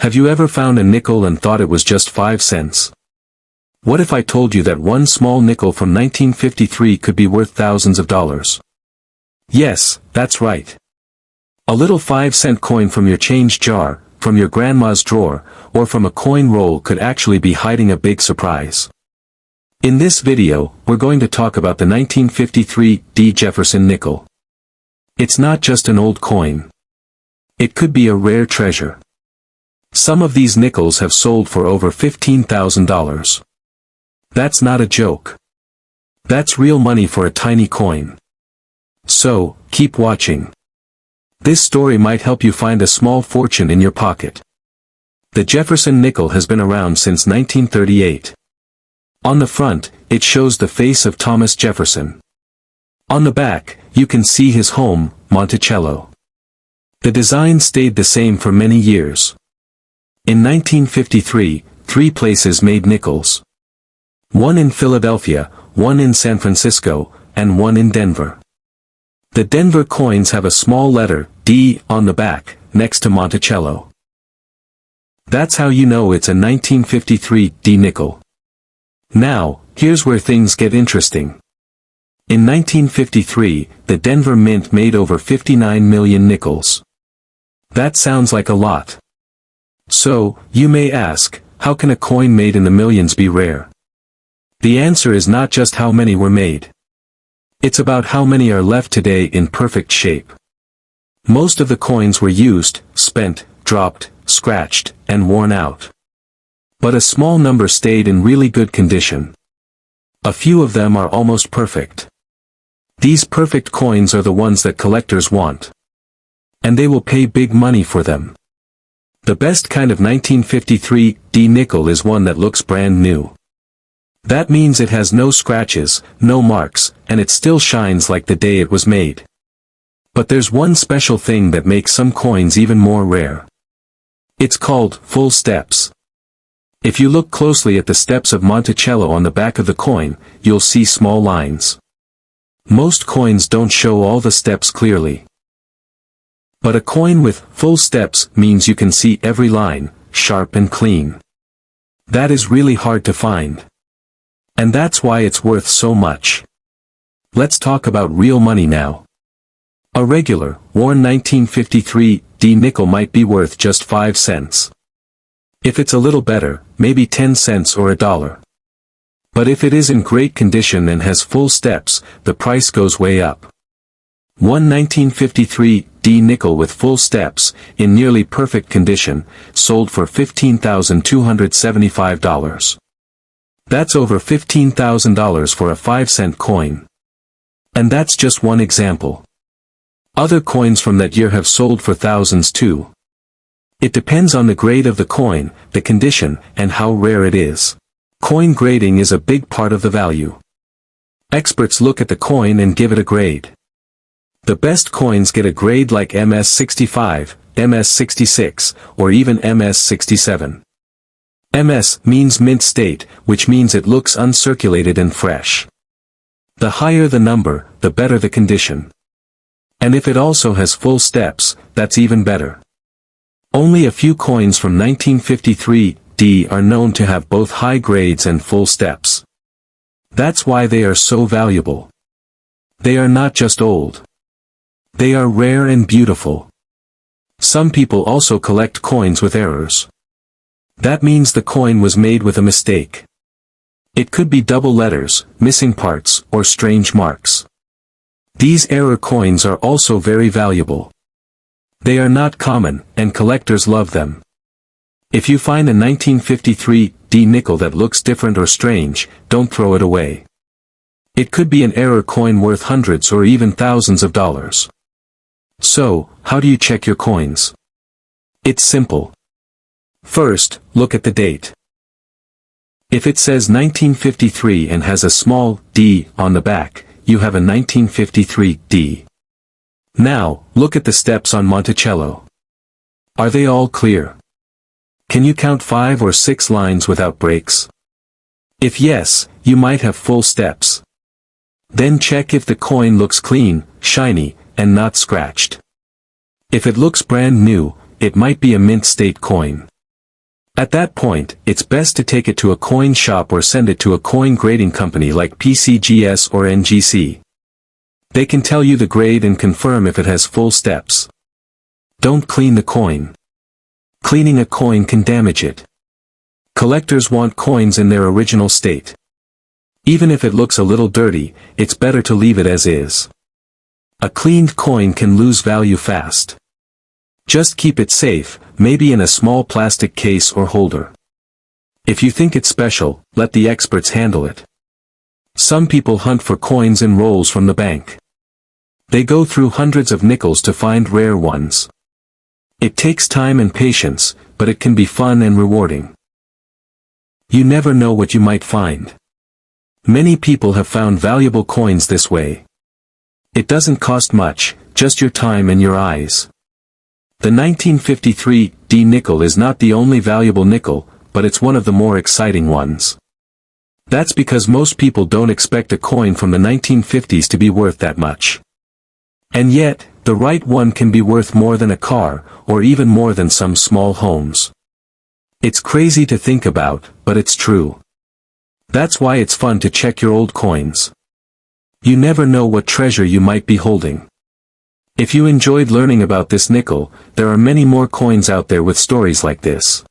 Have you ever found a nickel and thought it was just 5 cents? What if I told you that one small nickel from 1953 could be worth thousands of dollars? Yes, that's right. A little 5-cent coin from your change jar, from your grandma's drawer, or from a coin roll could actually be hiding a big surprise. In this video, we're going to talk about the 1953 Jefferson nickel. It's not just an old coin. It could be a rare treasure. Some of these nickels have sold for over $15,000. That's not a joke. That's real money for a tiny coin. So, keep watching. This story might help you find a small fortune in your pocket. The Jefferson nickel has been around since 1938. On the front, it shows the face of Thomas Jefferson. On the back, you can see his home, Monticello. The design stayed the same for many years. In 1953, 3 places made nickels. One in Philadelphia, one in San Francisco, and one in Denver. The Denver coins have a small letter, D, on the back, next to Monticello. That's how you know it's a 1953 D nickel. Now, here's where things get interesting. In 1953, the Denver Mint made over 59 million nickels. That sounds like a lot. So, you may ask, how can a coin made in the millions be rare? The answer is not just how many were made. It's about how many are left today in perfect shape. Most of the coins were used, spent, dropped, scratched, and worn out. But a small number stayed in really good condition. A few of them are almost perfect. These perfect coins are the ones that collectors want. And they will pay big money for them. The best kind of 1953 D nickel is one that looks brand new. That means it has no scratches, no marks, and it still shines like the day it was made. But there's one special thing that makes some coins even more rare. It's called full steps. If you look closely at the steps of Monticello on the back of the coin, you'll see small lines. Most coins don't show all the steps clearly. But a coin with full steps means you can see every line, sharp and clean. That is really hard to find. And that's why it's worth so much. Let's talk about real money now. A regular, worn 1953 D nickel might be worth just 5 cents. If it's a little better, maybe 10 cents or $1. But if it is in great condition and has full steps, the price goes way up. One 1953 D nickel with full steps, in nearly perfect condition, sold for $15,275. That's over $15,000 for a 5-cent coin. And that's just one example. Other coins from that year have sold for thousands too. It depends on the grade of the coin, the condition, and how rare it is. Coin grading is a big part of the value. Experts look at the coin and give it a grade. The best coins get a grade like MS65, MS66, or even MS67. MS means mint state, which means it looks uncirculated and fresh. The higher the number, the better the condition. And if it also has full steps, that's even better. Only a few coins from 1953 D are known to have both high grades and full steps. That's why they are so valuable. They are not just old. They are rare and beautiful. Some people also collect coins with errors. That means the coin was made with a mistake. It could be double letters, missing parts, or strange marks. These error coins are also very valuable. They are not common, and collectors love them. If you find a 1953 D nickel that looks different or strange, don't throw it away. It could be an error coin worth hundreds or even thousands of dollars. So, how do you check your coins? It's simple. First, look at the date. If it says 1953 and has a small D on the back, you have a 1953 D. Now, look at the steps on Monticello. Are they all clear? Can you count 5 or 6 lines without breaks? If yes, you might have full steps. Then check if the coin looks clean, shiny, and not scratched. If it looks brand new, it might be a mint state coin. At that point, it's best to take it to a coin shop or send it to a coin grading company like PCGS or NGC. They can tell you the grade and confirm if it has full steps. Don't clean the coin. Cleaning a coin can damage it. Collectors want coins in their original state. Even if it looks a little dirty, it's better to leave it as is. A cleaned coin can lose value fast. Just keep it safe, maybe in a small plastic case or holder. If you think it's special, let the experts handle it. Some people hunt for coins in rolls from the bank. They go through hundreds of nickels to find rare ones. It takes time and patience, but it can be fun and rewarding. You never know what you might find. Many people have found valuable coins this way. It doesn't cost much, just your time and your eyes. The 1953 D nickel is not the only valuable nickel, but it's one of the more exciting ones. That's because most people don't expect a coin from the 1950s to be worth that much. And yet, the right one can be worth more than a car, or even more than some small homes. It's crazy to think about, but it's true. That's why it's fun to check your old coins. You never know what treasure you might be holding. If you enjoyed learning about this nickel, there are many more coins out there with stories like this.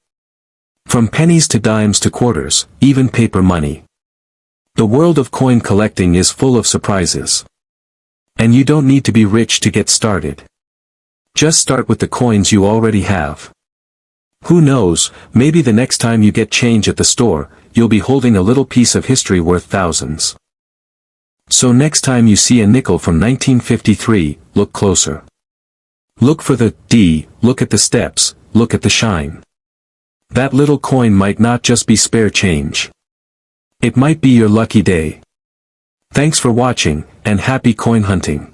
From pennies to dimes to quarters, even paper money. The world of coin collecting is full of surprises. And you don't need to be rich to get started. Just start with the coins you already have. Who knows, maybe the next time you get change at the store, you'll be holding a little piece of history worth thousands. So next time you see a nickel from 1953, look closer. Look for the D, look at the steps, look at the shine. That little coin might not just be spare change. It might be your lucky day. Thanks for watching, and happy coin hunting.